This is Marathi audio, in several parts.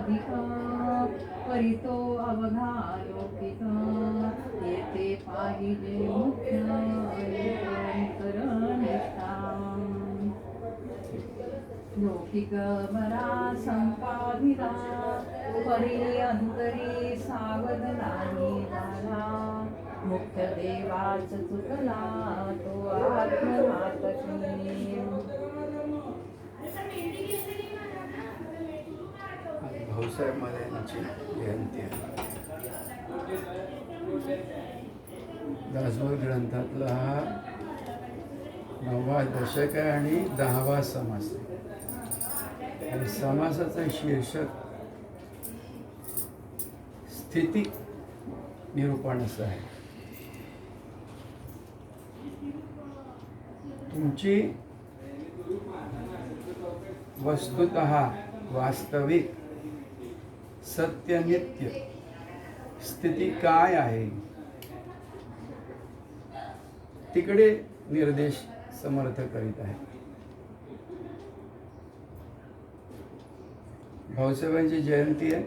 अधिका परितो अवघा लौकिका येथे पाहिजे मुख्य अंतरनिष्ठा लौकिक मरा संपादिला परी अंतरी सावधानी झाला मुख्य देवाच चुकला तो आत्मघातकी भाऊसाहेब महाराजांची जयंती आहे. दासबोध ग्रंथातला हा 9वा दशक आहे आणि 10वा समास आहे. आणि समासाचं शीर्षक स्थिती निरूपण असं आहे. तुमची वस्तुतः वास्तविक सत्यनित्य स्थिती काय आहे तिकडे निर्देश समर्थ करीत आहे. भाऊसाहेबांची जयंती आहे.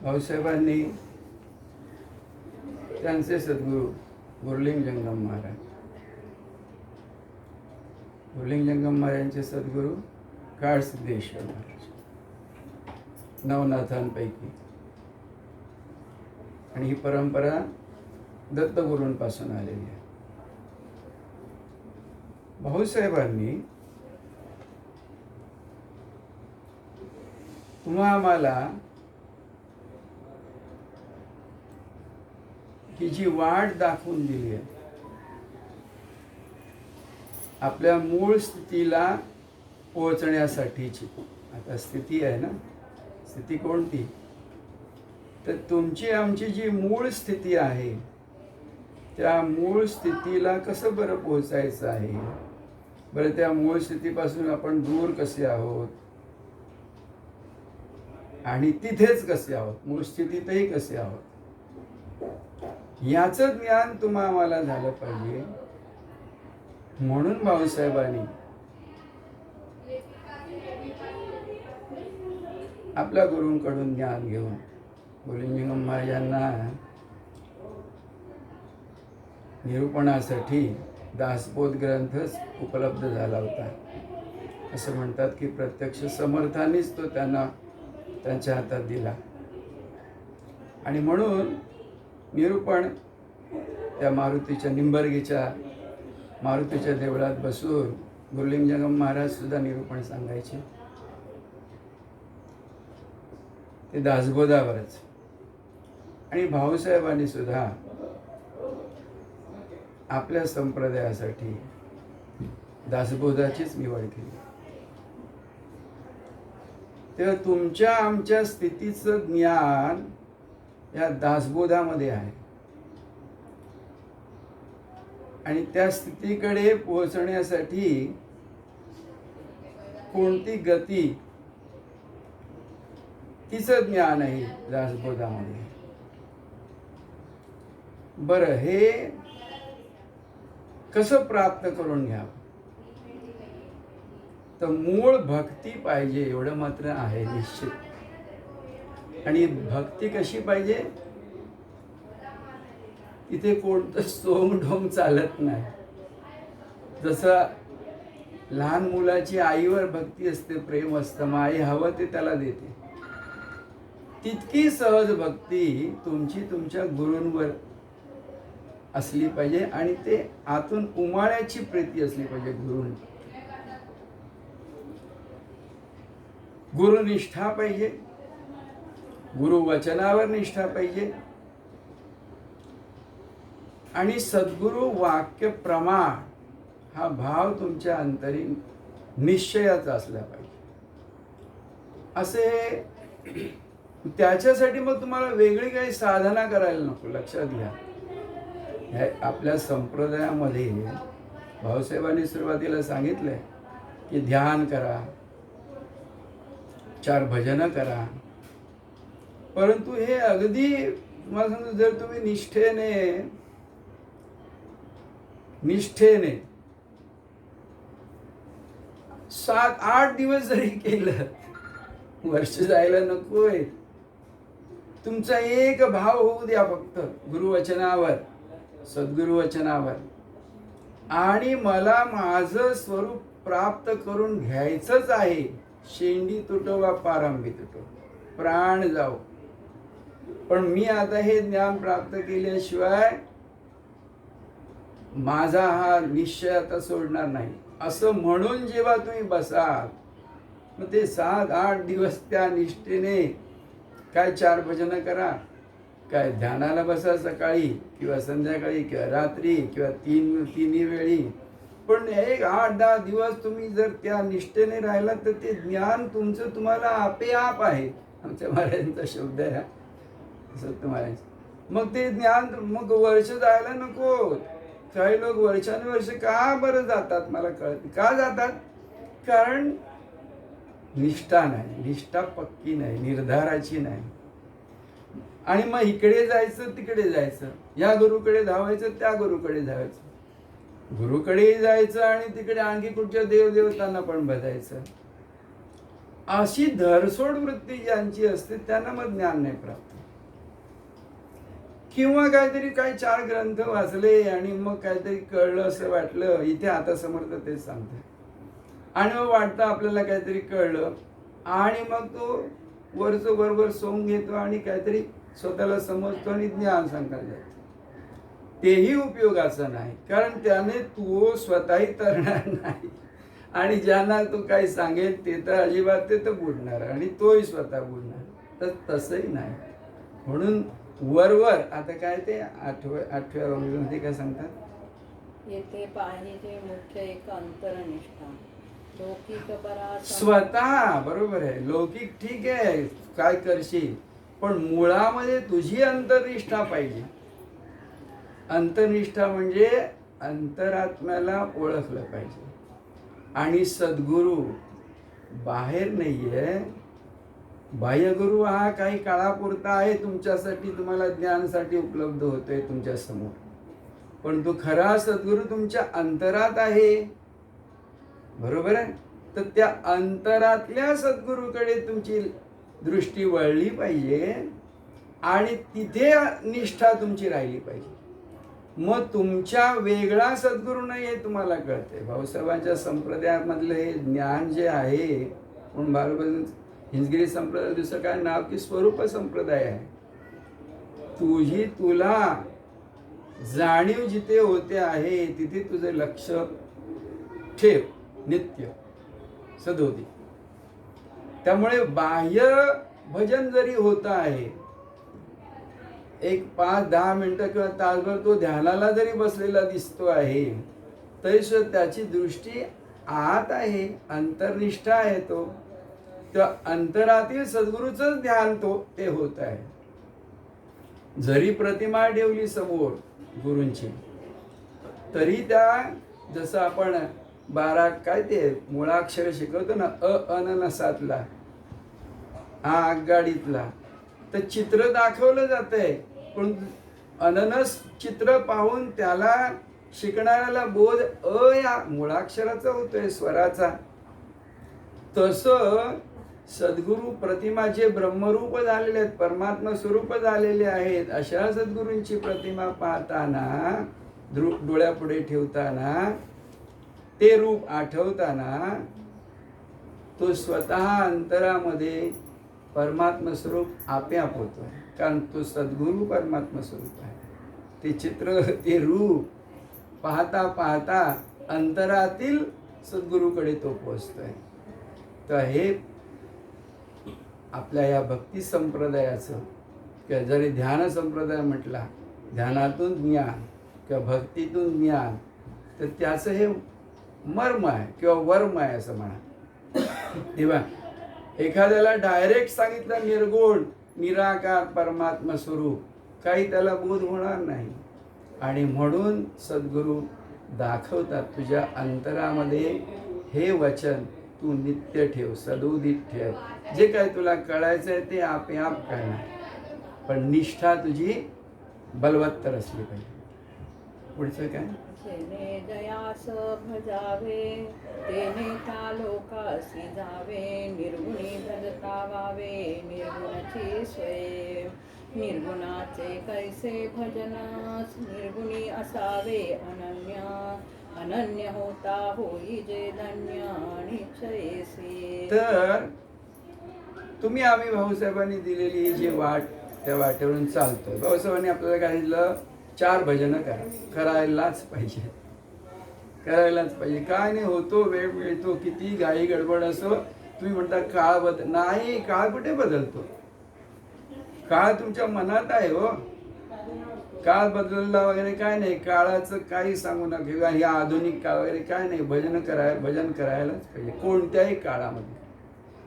भाऊसाहेबांनी त्यांचे सद्गुरू गुरुलिंग जंगम महाराज, गुरुलिंग जंगम महाराजांचे सद्गुरू काळसिद्धेश्वर महाराज, नवनाथांपैकी, आणि ही परंपरा दत्तगुरूंपासून आलेली आहे. भाऊसाहेबांनी तुम्हा आम्हाला ही जी वाट दाखवून दिली आहे आपल्या मूळ स्थितीला पोहोचण्यासाठीची. आता स्थिती आहे ना, स्थिती कोणती? तर तुमची आमची जी मूळ स्थिती आहे त्या मूळ स्थितीला कसं बरं पोहोचायचं आहे, बरं त्या मूळ स्थितीपासून आपण दूर कसे आहोत आणि तिथेच कसे आहोत, मूळ स्थितीतही कसे आहोत, याचं ज्ञान तुम्हा आम्हाला झालं पाहिजे. म्हणून भाऊसाहेबांनी आपल्या गुरूंकडून ज्ञान घेऊन गुरुलिंगम महाराजांना निरूपणासाठी दासबोध ग्रंथच उपलब्ध झाला होता. असं म्हणतात की प्रत्यक्ष समर्थांनीच तो त्यांना त्यांच्या हातात दिला. आणि म्हणून निरूपण त्या मारुतीच्या निंबर्गीच्या मारुतीच्या देवळात बसून गुरुलिंग जंगम महाराज सुद्धा निरूपण सांगायचे. ते दासबोधावरच. आणि भाऊसाहेबांनी सुद्धा आपल्या संप्रदायासाठी दासबोधाचीच निवड केली. तेव्हा तुमच्या आमच्या स्थितीचं ज्ञान या दासबोधामध्ये आहे. आणि त्या स्थितीकडे पोहोचण्यासाठी कोणती गती तिचं ज्ञान आहे दासबोधामध्ये. बरं, हे कसं प्राप्त करून घ्यावं? तर मूळ भक्ती पाहिजे एवढं मात्र आहे निश्चित. आणि भक्ती कशी पाहिजे? इथे कोणतं सोंग ढोंग चालत नाही. जसं लहान मुलाची आईवर भक्ती असते, प्रेम असतं, मग आई हवं ते त्याला देते, तितकी सहज भक्ती तुमची तुमच्या गुरूंवर असली पाहिजे. आणि ते आतून उमाळ्याची प्रीती असली पाहिजे गुरूंवर. गुरुनिष्ठा पाहिजे, गुरुवचनावर निष्ठा पाहिजे, आणि सद्गुरु वाक्य प्रमाण हा भाव तुमच्या अंतरी निश्चयाचा असला पाहिजे. असे त्याच्यासाठी मग तुम्हाला वेगळी काही साधना करायला नको. लक्षात घ्या, आपल्या संप्रदायामध्ये भाऊसाहेबांनी सुरुवातीला सांगितलंय की ध्यान करा, 4 भजनं करा. परंतु हे अगदी तुम्हाला सांगतो, जर तुम्ही निष्ठेने 7-8 दिवस जरी केलं वर्ष जायला नकोय. तुमचा एक भाव होऊ द्या फक्त गुरुवचनावर, सद्गुरुवचनावर, आणि मला माझं स्वरूप प्राप्त करून घ्यायचंच आहे. शेंडी तुटो वा पारंबी तुटो, प्राण जाओ, पण मी आता हे ज्ञान प्राप्त केल्याशिवाय माझा हा निश्चय आता सोडणार नाही, असं म्हणून जेव्हा तुम्ही बसाल, मग ते 7-8 दिवस त्या निष्ठेने काय 4 भजन करा, काय ध्यानाला बसा, सकाळी किंवा संध्याकाळी किंवा रात्री किंवा तिन्ही वेळी, पण एक 8-10 दिवस तुम्ही जर त्या निष्ठेने राहिला तर ते ज्ञान तुमचं तुम्हाला आपेआप आहे. आमच्या महाराजांचा शब्द आहे सत्य महाराज. मग ते ज्ञान, मग वर्ष जायला नको. काही लोक वर्षानुवर्ष का बरं जातात मला कळत. का जातात? कारण निष्ठा नाही, निष्ठा पक्की नाही, निर्धाराची नाही. आणि मग इकडे जायचं तिकडे जायचं, या गुरुकडे धावायचं त्या गुरुकडे धावायचं, गुरुकडे जायचं आणि तिकडे आणखी कुठच्या देवदेवतांना पण बघायचं. अशी धरसोड वृत्ती ज्यांची असते त्यांना मग ज्ञान नाही प्राप्त. किंवा काहीतरी काही 4 ग्रंथ वाचले आणि मग काहीतरी कळलं असं वाटलं, इथे आता समर्थ तेच सांगते, आणि मग वाटतं आपल्याला काहीतरी कळलं, आणि मग तो वरचं बरोबर सोंग घेतो आणि काहीतरी स्वतःला समजतो आणि ज्ञान सांगायला जातो. तेही उपयोगाचं नाही, कारण त्याने तो स्वतःही तरणार नाही, आणि ज्यांना तो काही सांगेल ते तर अजिबात ते तर बुडणार, आणि तोही स्वतः बुडणार. तर तसंही नाही. म्हणून वरवर आता काय ते 8व्या मध्ये काय सांगतात, येथे पाहिजे मुख्य एक अंतरनिष्ठा, लौकिक परा स्वतः. बरोबर आहे, लौकिक ठीक आहे काय करशील, पण मुळामध्ये तुझी अंतरनिष्ठा पाहिजे. अंतरनिष्ठा म्हणजे अंतरात्म्याला ओळखलं पाहिजे. आणि सद्गुरू बाहेर नाहीये, बाह्यगुरु हा काही काळापुरता आहे तुमच्यासाठी, तुम्हाला ज्ञानासाठी उपलब्ध होतोय तुमच्या समोर, पण तो खरा सद्गुरू तुमच्या अंतरात आहे. बरोबर आहे. तर त्या अंतरातल्या सद्गुरूकडे तुमची दृष्टी वळली पाहिजे आणि तिथे निष्ठा तुमची राहिली पाहिजे. मग तुमच्या वेगळा सद्गुरू नाही हे तुम्हाला कळते. भाऊसाहेबांच्या संप्रदायामधलं हे ज्ञान जे आहे, म्हणून बाळूबाई हिंजगिरी संप्रदाय दुसरं काय नाव की स्वरूप संप्रदाय आहे. तुला जाणीव जिथे होते आहे तिथे तुझे लक्ष ठेव, नित्य सदोदी. त्यामुळे बाह्य भजन जरी होत आहे, एक 5-10 मिनिटं किंवा तासभर तो ध्यानाला जरी बसलेला दिसतो आहे, तरी त्याची दृष्टी आत आहे, अंतरनिष्ठा आहे. तो त्या अंतरातील सद्गुरूचंच ध्यान ते होत आहे. जरी प्रतिमा ठेवली समोर गुरूंची, तरी त्या जसं आपण 12 काय ते मुळाक्षर शिकवतो ना, अननसातला, आगगाडीतला, तर चित्र दाखवलं जातंय, पण अननस चित्र पाहून त्याला शिकणाऱ्याला बोध या मुळाक्षराचा होतोय, स्वराचा. तसं सद्गुरू प्रतिमा जे ब्रह्मरूप झालेले आहेत, परमात्मा स्वरूप झालेले आहेत, अशा सद्गुरूंची प्रतिमा पाहताना, डोळ्यापुढे ठेवताना, ते रूप आठवताना, तो स्वतः अंतरामध्ये परमात्मा स्वरूप आपोआप होतोय. कारण तो सद्गुरू परमात्मा स्वरूप आहे. ते चित्र, ते रूप पाहता पाहता अंतरातील सद्गुरूकडे तो पोचतोय. तर हे आपल्या या भक्ती संप्रदायाचं, किंवा जरी ध्यान संप्रदाय म्हटला, ध्यानातून ज्ञान किंवा भक्तीतून ज्ञान, तर त्याचं हे मर्म आहे किंवा वर्म आहे असं म्हणा. तेव्हा एखाद्याला डायरेक्ट सांगितलं निर्गुण निराकार परमात्मा स्वरूप, काही त्याला बोध होणार नाही. आणि म्हणून सद्गुरू दाखवतात, तुझ्या अंतरामध्ये हे वचन तू नित्य ठेव, सदोदित ठेव. जे काय तुला कळायचं आहे ते आपोआप कळणार, पण निष्ठा तुझी बलवत्तर असली पाहिजे. पुढचं काय? जेणे जयास भजावे तेने त्या लोकासी जावे निर्गुणी भजता वावे निर्गुणाची सोय निर्गुणाचे कैसे भजनास निर्गुणी असावे अनन्य अनन्य होता होई जे धन्य निश्चयेसी. तर तुम्ही आम्ही भाऊसाहेबांनी दिलेली ही जी वाट त्या वाटेवरून चालतो. भाऊसाहेबांनी आपल्याला काय दिलं? 4 भजनं करायलाच पाहिजे. करायलाच पाहिजे. काय नाही होतो, वेळ मिळतो, किती घाई गडबड असो. तुम्ही म्हणता काळ नाही, काळ कुठे बदलतो? काळ तुमच्या मनात आहे हो. काळ बदलला वगैरे काय नाही. काळाचं काही सांगू नका किंवा हे आधुनिक काळ वगैरे काय नाही. भजन करायलाच पाहिजे कोणत्याही काळामध्ये.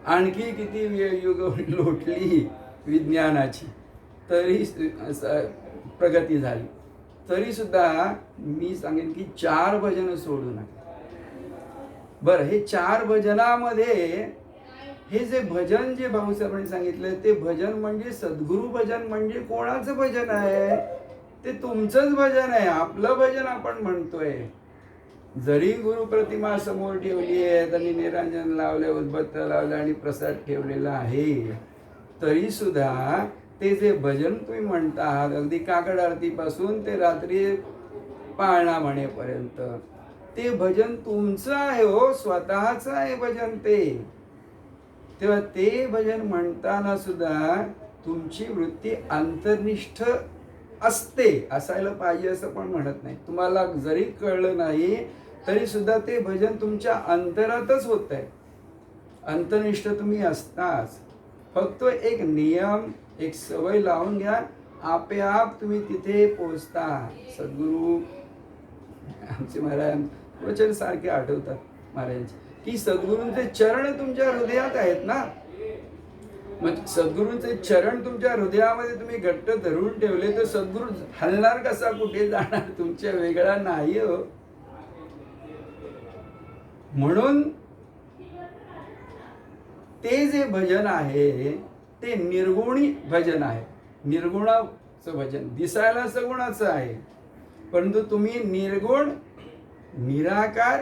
आणखी किती युग लोटली विज्ञानाची तरी प्रगती झाली तरी सुद्धा मी सांगेन की 4 भजनं सोडू नका. बरं, हे 4 भजनामध्ये हे जे भजन जे भाऊसाहेबांनी सांगितलं ते भजन म्हणजे सद्गुरू भजन म्हणजे कोणाचं भजन आहे? ते तुमचंच भजन आहे. आपलं भजन आपण म्हणतोय. जरी गुरु प्रतिमा समोर ठेवली आहे, त्यांनी निरांजन लावले, उदबत्त्या लावल्या आणि प्रसाद ठेवलेला आहे, तरी सुद्धा ते जे भजन तुम्ही म्हणता आहात अगदी काकड आरतीपासून ते रात्री पाळणा म्हणेपर्यंत ते भजन तुमचं आहे हो, स्वतःच आहे भजन ते. तेव्हा ते भजन म्हणताना सुद्धा तुमची वृत्ती अंतर्निष्ठ असते. असायला पाहिजे असं पण म्हणत नाही. तुम्हाला जरी कळलं नाही तरी सुद्धा ते भजन तुमच्या अंतरातच होत आहे. अंतनिष्ठ तुम्ही असताच. फक्त एक नियम, एक सवय लावून घ्या, आपोआप तुम्ही तिथे पोहोचता. सद्गुरू आमचे महाराज वचन सारखे आठवतात महाराजांचे की सद्गुरूंचे चरण तुमच्या हृदयात आहेत ना. मग सद्गुरूंचे चरण तुमच्या हृदयामध्ये तुम्ही घट्ट धरून ठेवले तर सद्गुरू हलणार कसा, कुठे जाणार? तुमच्या वेगळा नाही हो. म्हणून ते जे भजन आहे ते निर्गुणी भजन आहे. निर्गुणाचं भजन दिसायला सगुणाचं आहे, परंतु तुम्ही निर्गुण, निराकार,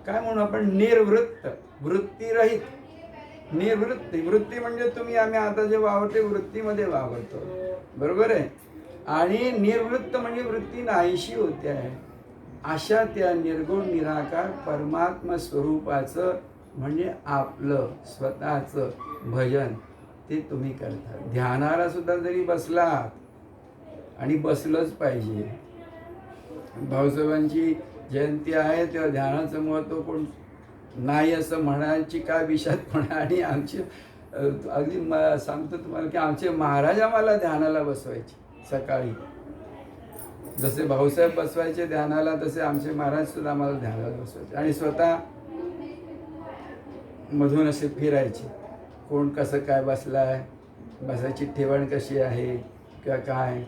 काय म्हणू आपण, निर्वृत्त, वृत्तीरहित. निर्वृत्ती, वृत्ती म्हणजे तुम्ही आम्ही आता जे वावरते वृत्तीमध्ये वावरतो, बरोबर आहे. आणि निर्वृत्त म्हणजे वृत्ती नाहीशी होते आहे. अशा त्या निर्गुण निराकार परमात्मा स्वरूपाचं म्हणजे आपलं स्वतःचं भजन ते तुम्ही करता. ध्यानाला सुद्धा जरी बसलात, आणि बसलंच पाहिजे. भाऊसाहेबांची जयंती आहे तेव्हा ध्यानाचं महत्त्व कोण नाही असं म्हणायची काय विषादपणा. आणि आमचे अगदी सांगतो तुम्हाला की आमचे महाराज आम्हाला ध्यानाला बसवायचे सकाळी. जसे भाऊसाहेब बसवायचे ध्यानाला तसे आमचे महाराज सुद्धा आम्हाला ध्यानाला बसवायचे. आणि स्वतः मधून असे फिरायचे, कोण कसं काय बसलाय, बसायची ठेवण कशी आहे किंवा काय,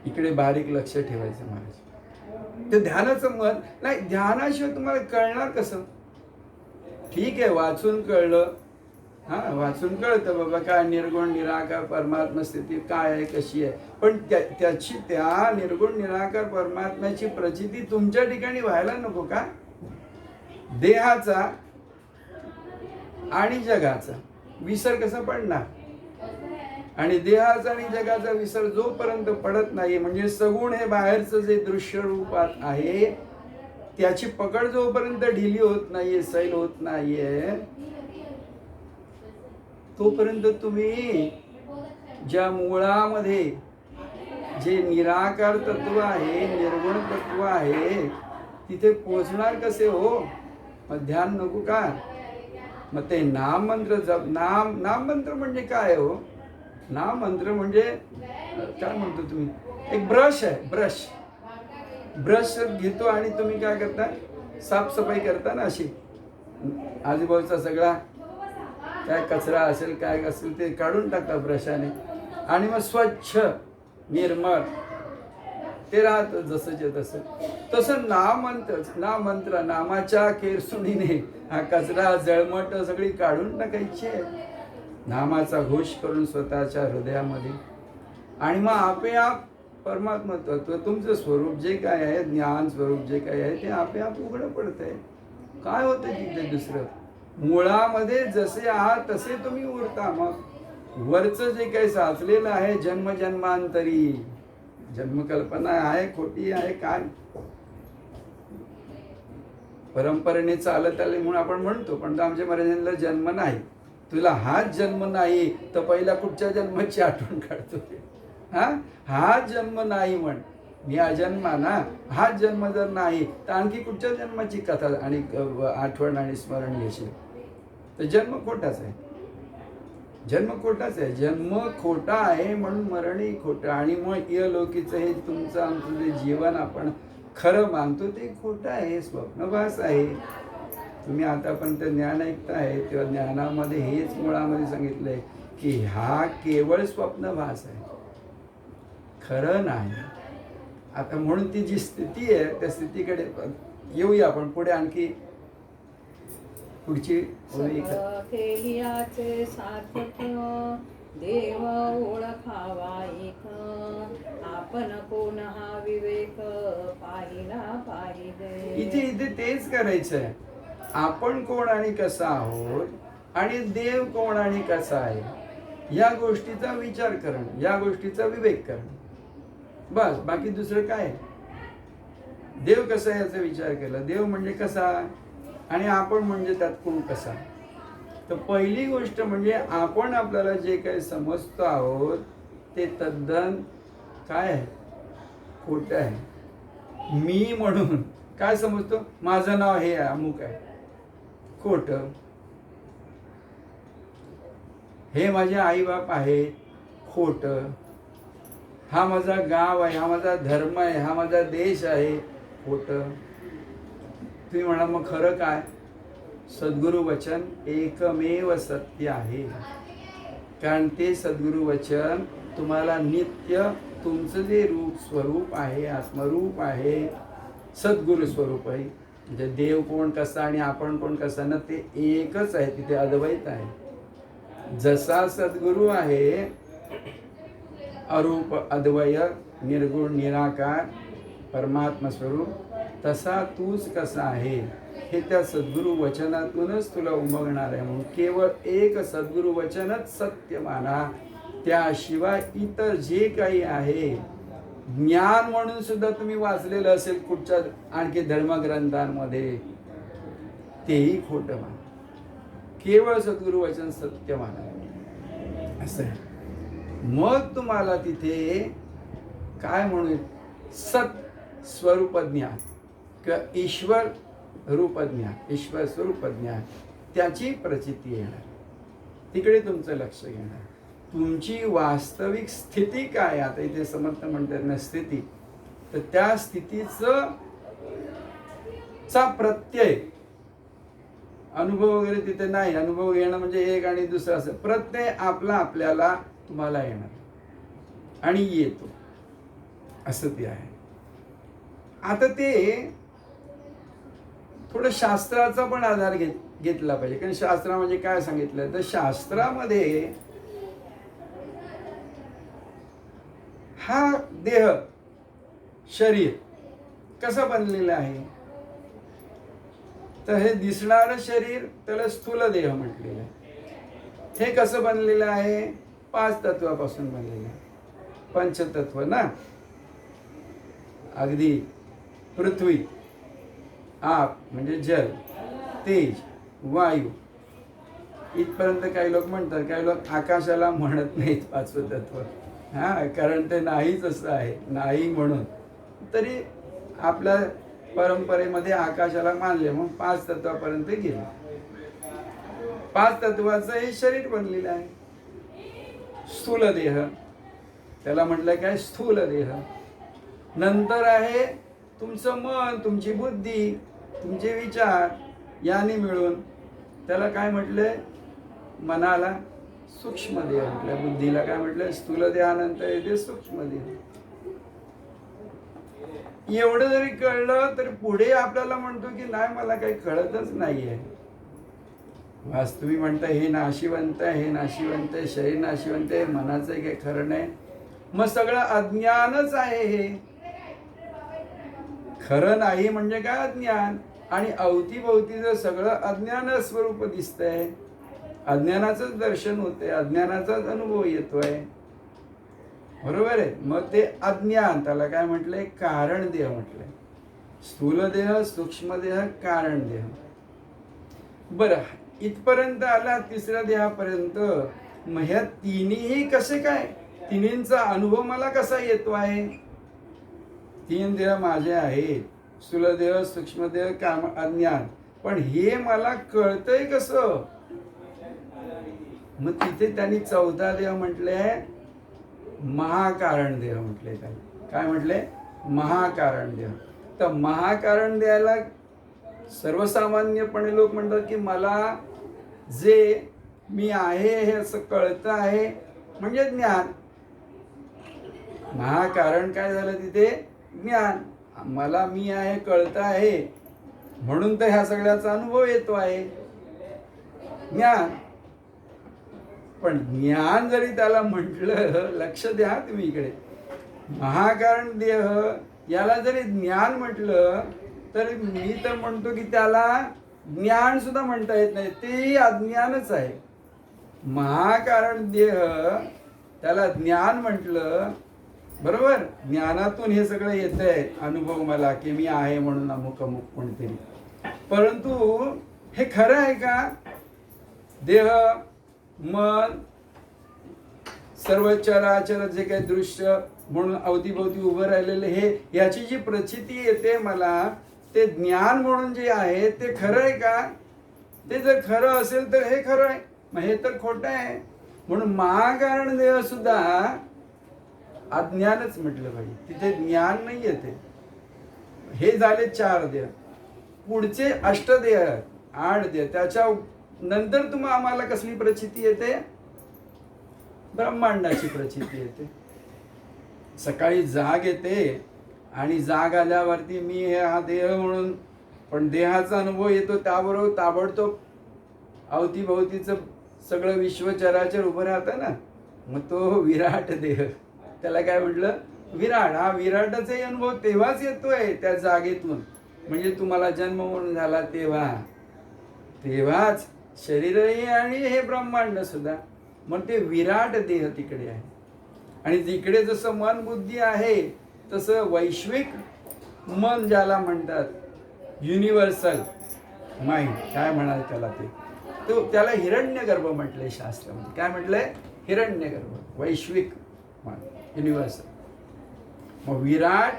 इकडे बारीक लक्ष ठेवायचं महाराज. ते ध्यानाचं मत नाही. ध्यानाशिवाय तुम्हाला कळणार कसं? ठीक आहे, वाचून कळलं, हां वाचून कळतं बाबा काय निर्गुण निराकार परमात्मा स्थिती काय आहे, कशी आहे. पण त्याची त्या निर्गुण निराकार परमात्म्याची प्रचिती तुमच्या ठिकाणी व्हायला नको का? देहाचा आणि जगाचा विसर कसा पडणार? आणि देहाचा आणि जगाचा विसर जोपर्यंत पडत नाही, म्हणजे सगुण हे बाहेरचं जे दृश्य रूपात आहे त्याची पकड जोपर्यंत ढिली होत नाहीये, सैल होत नाहीये, तोपर्यंत तुम्ही ज्या मुळामध्ये जे निराकार तत्व आहे, निर्गुण तत्व आहे, तिथे पोचणार कसे हो? मग ध्यान नको का? मग ते नाम मंत्र जप. नाम मंत्र म्हणजे काय हो? नाम मंत्र म्हणजे काय म्हणतो तुम्ही, एक ब्रश आहे. ब्रश घेतो आणि तुम्ही काय करता, साफसफाई करता ना, अशी आजूबाजूचा सगळा काय कचरा असेल काय असेल ते काढून टाकता ब्रशाने, आणि मग स्वच्छ निर्मळ ते राहतं जसंच्या तसं. तसं नाममंत्र नामाच्या केरसुणीने हा कचरा जळमट सगळी काढून टाकायची आहे, नामाचा घोष करून स्वतःच्या हृदयामध्ये. आणि मग आपोआप परमात्मा तत्व तुमचं स्वरूप जे काय आहे, ज्ञान स्वरूप जे काय आहे ते आपोआप उघडं पडतंय. काय होतं तिथे दुसरं? मुळामध्ये जसे आहात तसे तुम्ही उरता. मग वरचं जे काही साचलेलं आहे जन्मजन्मांतरी, जन्मकल्पना आहे, खोटी आहे, काय परंपरेने चालत आले म्हणून आपण म्हणतो, पण आमच्या महाराजांना जन्म नाही. तुला हाच जन्म नाही तर पहिला कुठच्या जन्माची आठवण काढतो? हाच जन्म नाही म्हण, मी अजन्मा ना. हाच जन्म जर नाही तर आणखी कुठच्या जन्माची कथा आणि आठवण आणि स्मरण घेशील? तर जन्म खोटाच आहे. जन्म खोटाच आहे. जन्म खोटा आहे म्हणून मरणही खोटं. आणि मग इहलोकीचं हे तुमचं आमचं जे जीवन आपण खरं मानतो ते खोटं आहे, स्वप्नभास आहे. तुम्ही आतापर्यंत ज्ञान ऐकताय तेव्हा ज्ञानामध्ये हेच मुळामध्ये सांगितलंय की हा केवळ स्वप्नभास आहे, खरं नाही. आता म्हणून ती जी स्थिती आहे त्या स्थितीकडे येऊया आपण पुढे. आणखी पुढची केलियाचे सार्थक देव ओळखावा एक, आपण कोण हा विवेक पाहिला पाहिजे. इथे तेच करायचंय. आपण कोण आणि कसा आहोत आणि देव कोण आणि कसा आहे या गोष्टीचा विचार करणं, या गोष्टीचा विवेक करणं, बस. बाकी दुसरं काय? देव कसा आहे याचा विचार केला. देव म्हणजे कसा आणि आपण म्हणजे त्यात कोण कसा. तर पहिली गोष्ट म्हणजे आपण आपल्याला जे काही समजतो आहोत ते तद्दन काय आहे? खोटं आहे. मी म्हणून काय समजतो? माझं नाव हे अमुक आहे, खोटं. हे माझे आई बाप आहे, खोटं. हा माझा गाव आहे, हा माझा धर्म आहे, हा माझा देश आहे, खोटं. तुम्ही म्हणा मग खरं काय? सद्गुरु वचन एकमेव सत्य आहे. कारण ते सद्गुरु वचन तुम्हाला नित्य तुमचं जे रूप स्वरूप आहे, आत्मरूप आहे, सद्गुरु स्वरूप आहे. म्हणजे देव कोण कसा आणि आपण कोण कसा ना, ते एकच आहे. तिथे अद्वैत आहे. जसा सद्गुरु आहे अरूप अद्वय निर्गुण निराकार परमात्मा स्वरूप, तसा तूच कसा आहे हे त्या सद्गुरु वचनातूनच तुला उमगणार आहे. म्हणून केवळ एक सद्गुरु वचनच सत्य माना. त्याशिवाय इतर जे काही आहे ज्ञान म्हणून सुद्धा तुम्ही वाचलेलं असेल कुठच्या आणखी धर्मग्रंथांमध्ये, तेही खोटं माना. केवळ सद्गुरु वचन सत्य माना असं आहे. मग तुम्हाला तिथे काय म्हणू, सत स्वरूप ज्ञान किंवा ईश्वर रूप ज्ञान, ईश्वर स्वरूप ज्ञान, त्याची प्रचिती येणार. तिकडे तुमचं लक्ष घेणार. तुमची वास्तविक स्थिती काय? आता इथे समर्थ म्हणतात ना स्थिती, तर त्या स्थितीचा प्रत्यय, अनुभव वगैरे तिथे नाही. अनुभव घेणं म्हणजे एक आणि दुसरं असं, प्रत्यय आपला आपल्याला तुम्हाला येणार आणि येतो असं ते आहे. आता ते थोडं शास्त्राचा पण आधार घेतला पाहिजे. कारण शास्त्रामध्ये काय सांगितलं, तर शास्त्रामध्ये हा देह शरीर कसं बनलेलं आहे, तर हे दिसणारं शरीर त्याला स्थूल देह म्हटलेलं आहे. हे कसं बनलेलं आहे? 5 तत्वापासून बनलेलं आहे. पंचतत्व ना, अगदी पृथ्वी, आप म्हणजे जल, तेज, वायू इथपर्यंत. काही लोक म्हणतात, काही लोक आकाशाला म्हणत नाहीत 5वं तत्व. कारण ते नाहीच असं आहे, नाही म्हणून. तरी आपल्या परंपरेमध्ये आकाशाला मानले म्हणून 5 तत्वापर्यंत गेले. 5 तत्वाचं हे शरीर बनलेलं आहे. स्थूल देह त्याला म्हटलं काय? स्थूल देह. नंतर आहे तुमचं मन, तुमची बुद्धी, तुमचे विचार याने मिळून त्याला काय म्हटलंय? मनाला सूक्ष्म देह म्हटलं. बुद्धीला काय म्हटलं? स्थूल देहानंतर येते सूक्ष्म देह. एवढं जरी कळलं तर पुढे आपल्याला म्हणतो की नाही मला काही कळतच नाहीये. वास्तविक म्हणता हे नाशिवंत आहे, हे नाशिवंत आहे, शरीर नाशिवंत आहे, मनाचं काही खरं नाही. मग सगळं अज्ञानच आहे हे. खरं नाही म्हणजे काय? अज्ञान. आणि अवतीभोवतीचं सगळं अज्ञान स्वरूप दिसतंय. अज्ञानाचंच दर्शन होतंय, अज्ञानाचाच अनुभव येतोय. बरोबर आहे. मग ते अज्ञान, त्याला काय म्हटलंय? कारण देह म्हटलंय. स्थूल देह, सूक्ष्म देह, कारण देह. बरं, इथपर्यंत आला तिसऱ्या देहापर्यंत. मग ह्या तिन्ही कसे काय? तिन्हींचा अनुभव मला कसा येतो आहे? तीन देह माझे आहेत, स्थूल देह, सूक्ष्म देह, काम, अज्ञान. पण हे मला कळतंय कसं? मग तिथे त्यांनी चौथा देह म्हटले महाकारण देह म्हटले. त्यांनी काय म्हटले? महाकारण देह. तर महाकारण देहाला सर्वसामान्यपणे लोक म्हणतात की मला जे मी आहे हे असं कळतं आहे म्हणजे ज्ञान. महाकारण काय झालं तिथे? ज्ञान. मला मी आहे कळतं आहे म्हणून तर ह्या सगळ्याचा अनुभव येतो आहे, ज्ञान. पण ज्ञान जरी त्याला म्हटलं, लक्ष द्या तुम्ही इकडे, महाकारण देह याला जरी ज्ञान म्हटलं तर मी तर म्हणतो की त्याला ज्ञान सुद्धा म्हणता येत नाही, तेही अज्ञानच आहे. महाकारण देह त्याला ज्ञान म्हटलं, बरोबर? ज्ञानातून हे सगळं येतंय अनुभव मला की मी आहे म्हणून अमुक अमुक कोणतरी. परंतु हे खरं आहे का? देह, मन, सर्व चराचर जे काही दृश्य म्हणून अवतीभोवती उभं राहिलेले हे, याची जी प्रचिती येते मला, ते ज्ञान म्हणून जे आहे ते खरं आहे का? ते जर खरं असेल तर हे खरं आहे, मग हे तर खोटं आहे. म्हणून महाकारण देह सुद्धा अज्ञानच म्हटलं पाहिजे, तिथे ज्ञान नाही येते. हे झाले 4 देह. पुढचे 8 देह, 8 देह, त्याच्या नंतर आम्हाला कसली प्रचिती येते? ब्रह्मांडाची प्रचिती येते. सकाळी जाग येते आणि जाग आल्यावरती मी हे हा देह म्हणून, पण देहाचा अनुभव येतो त्याबरोबर ताबडतोब अवतीभोवतीचं सगळं विश्वचराचर उभं राहतं ना, मग तो विराट देह, त्याला काय म्हटलं? विराट. हा विराटाचाही अनुभव तेव्हाच येतोय त्या जागेतून, म्हणजे तुम्हाला जन्म म्हणून झाला तेव्हाच शरीरही आणि हे ब्रह्मांड सुद्धा. मग ते विराट देह तिकडे आहे. आणि तिकडे जसं मन बुद्धी आहे तसं वैश्विक मन ज्याला म्हणतात, युनिव्हर्सल माइंड काय म्हणाल त्याला, तो त्याला हिरण्यगर्भ म्हटलंय शास्त्रामध्ये. काय म्हटलंय? हिरण्यगर्भ, वैश्विक मन, युनिव्हर्सल. मग विराट,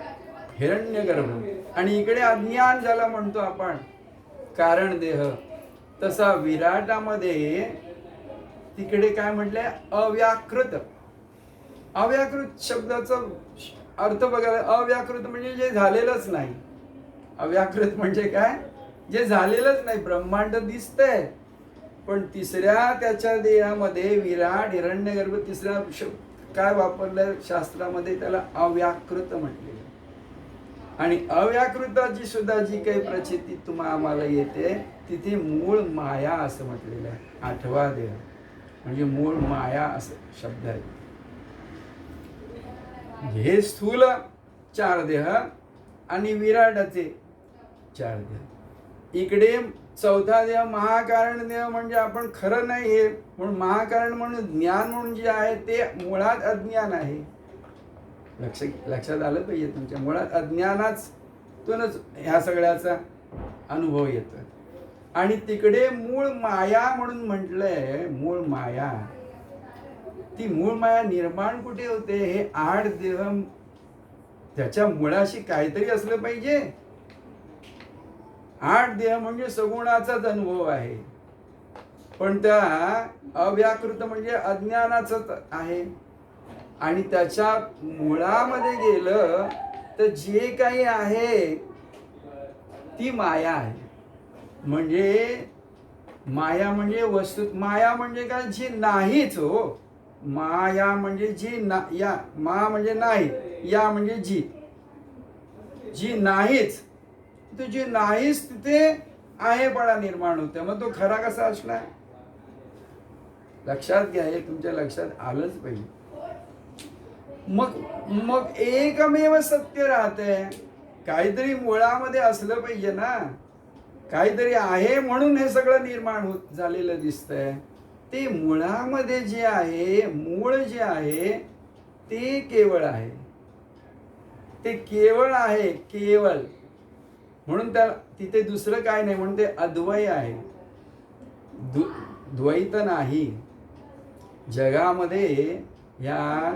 हिरण्यगर्भ. आणि इकडे अज्ञान ज्याला म्हणतो आपण, कारण देह. तसा विराटामध्ये तिकडे काय म्हटलंय? अव्याकृत. अव्याकृत शब्दाचा अर्थ बघायला, अव्याकृत म्हणजे जे झालेलंच नाही. अव्याकृत म्हणजे काय? जे झालेलंच नाही. ब्रह्मांड दिसतंय पण तिसऱ्या त्याच्या देहामध्ये विराट, हिरण्यगर्भ, तिसऱ्या काय वापरलं शास्त्रामध्ये? त्याला अव्याकृत म्हटले. आणि अव्याकृताची सुद्धा जी काही प्रचिती आम्हाला येते तिथे मूळ माया असं म्हटलेलं आहे. 8वा देह म्हणजे मूळ माया असं शब्द आहे. हे स्थूल 4 देह आणि विराटाचे 4 देह. इकडे चौथा देह महाकारण देह म्हणजे आपण खरं नाही हे म्हणून महाकारण म्हणून ज्ञान म्हणून जे आहे ते मुळात अज्ञान आहे. लक्षात आलं पाहिजे तुमच्या. मुळात अज्ञानातूनच ह्या सगळ्याचा अनुभव येतो. आणि तिकडे मूळ माया म्हणून म्हटलंय. मूळ माया, ती मूळ माया निर्माण कुठे होते? हे 8 देह, त्याच्या मुळाशी काहीतरी असलं पाहिजे. 8 देह म्हणजे सगुणाचाच अनुभव आहे, पण त्या अव्याकृत म्हणजे अज्ञानाचाच आहे. आणि त्याच्या मुळामध्ये गेलं तर जे काही आहे ती माया आहे. म्हणजे माया म्हणजे वस्तू. माया म्हणजे काय? जी नाहीच हो. माया म्हणजे जी ना, या मा म्हणजे नाही, या म्हणजे जी, जी नाहीच. तो जी नाहीच तिथे आहेपणा निर्माण होते. मग तो खरा कसा असणार? लक्षात घ्या, हे तुमच्या लक्षात आलंच पाहिजे. मग मग एकमेव सत्य राहतंय. काहीतरी मुळामध्ये असलं पाहिजे ना. काहीतरी आहे म्हणून हे सगळं निर्माण होत झालेलं दिसतंय. ते मुळामध्ये जे आहे, मूळ जे आहे ते केवळ आहे. ते केवळ आहे, केवळ. म्हणून त्याला तिथे दुसरं काय नाही, म्हणून ते अद्वय आहे. द्वैत नाही. जगामध्ये ह्या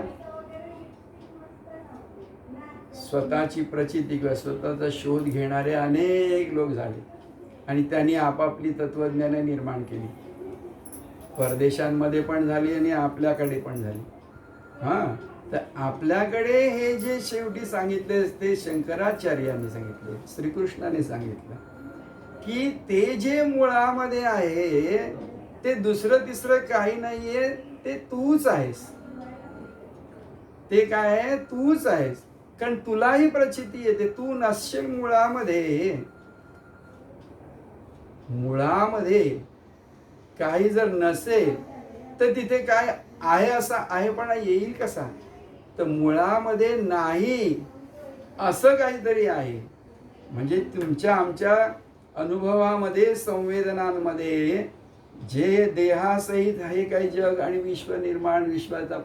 स्वतःची प्रचिती किंवा स्वतःचा शोध घेणारे अनेक लोक झाले आणि त्यांनी आपापली तत्वज्ञाने निर्माण केली. परदेशांमध्ये पण झाली आणि आपल्याकडे पण झाली. हां, तर आपल्याकडे हे जे शेवटी सांगितले ते शंकराचार्यांनी सांगितले, श्रीकृष्णाने सांगितलं की ते जे मुळामध्ये आहे ते दुसरं तिसरं काही नाहीये, ते तूच आहेस. ते काय आहे? तूच आहेस. कारण तुलाही प्रचिती येते. तू नसशील मुळामध्ये. मुळामध्ये काही जर नसेल तर तिथे काय आहे असा आहेपणा येईल कसा? तर मुळामध्ये नाही असं काहीतरी आहे. म्हणजे तुमच्या आमच्या अनुभवामध्ये, संवेदनांमध्ये जे देहासहित आहे काही जग आणि विश्व निर्माण, विश्वाचा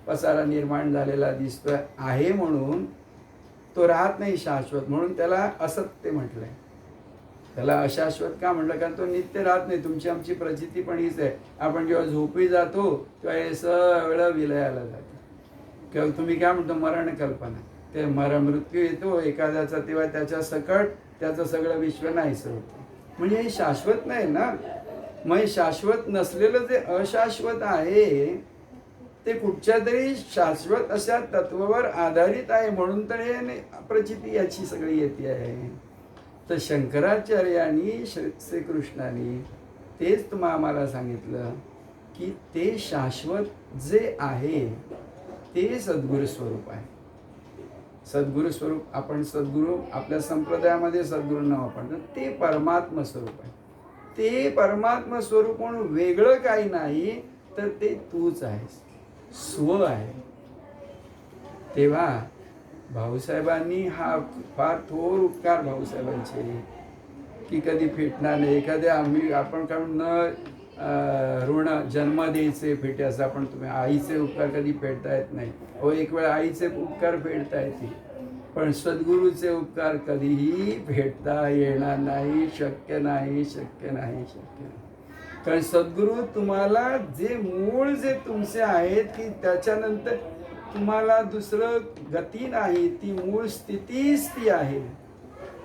पसारा निर्माण झालेला दिसतोय आहे म्हणून तो राहत नाही शाश्वत. म्हणून त्याला असत्य म्हटलंय. त्याला अशाश्वत का म्हटलं? कारण तो नित्य राहत नाही. तुमची आमची प्रचिती पण हीच आहे. आपण जेव्हा झोपी जातो तेव्हा हे सगळं विलयाला जातं. किंवा तुम्ही काय म्हणतो मरण कल्पना. ते मृत्यू येतो एखाद्याचा तेव्हा त्याच्या सकट त्याचं सगळं विश्व नाहीसं होतं. म्हणजे हे शाश्वत नाही ना. मग शाश्वत नसलेलं जे अशाश्वत आहे ते कुठच्या तरी शाश्वत अशा तत्वावर आधारित आहे. म्हणून तर हे प्रचिती याची सगळी येते आहे. तर शंकराचार्यांनी श्रीकृष्णाने तेच आम्हाला सांगितलं की ते शाश्वत जे आहे ते सद्गुरु स्वरूप आहे. सद्गुरु स्वरूप आपण सद्गुरू आपल्या संप्रदायामध्ये सद्गुरूंना वापरतो. ते परमात्मा स्वरूप आहे. ते परमात्मा स्वरूप म्हणून वेगळं काही नाही, तर ते तूच आहेस, स्व आहे. तेव्हा भाऊसाहेबांनी हा फार थोर उपकार भाऊसाहेबांचे की कधी फिटणार नाही. एखाद्या आपण काय न ऋण जन्म द्यायचे फेटे असं आपण तुम्ही आईचे उपकार कधी फेडता येत नाही. हो, एक वेळ आईचे उपकार फेडता येतील, पण सद्गुरूचे उपकार कधीही फेडता येणार नाही. शक्य नाही, शक्य नाही, शक्य नाही. कारण सद्गुरू तुम्हाला जे मूळ जे तुमचे आहेत की त्याच्यानंतर तुम्हाला दुसरं गती नाही. ती मूळ स्थितीच ती आहे.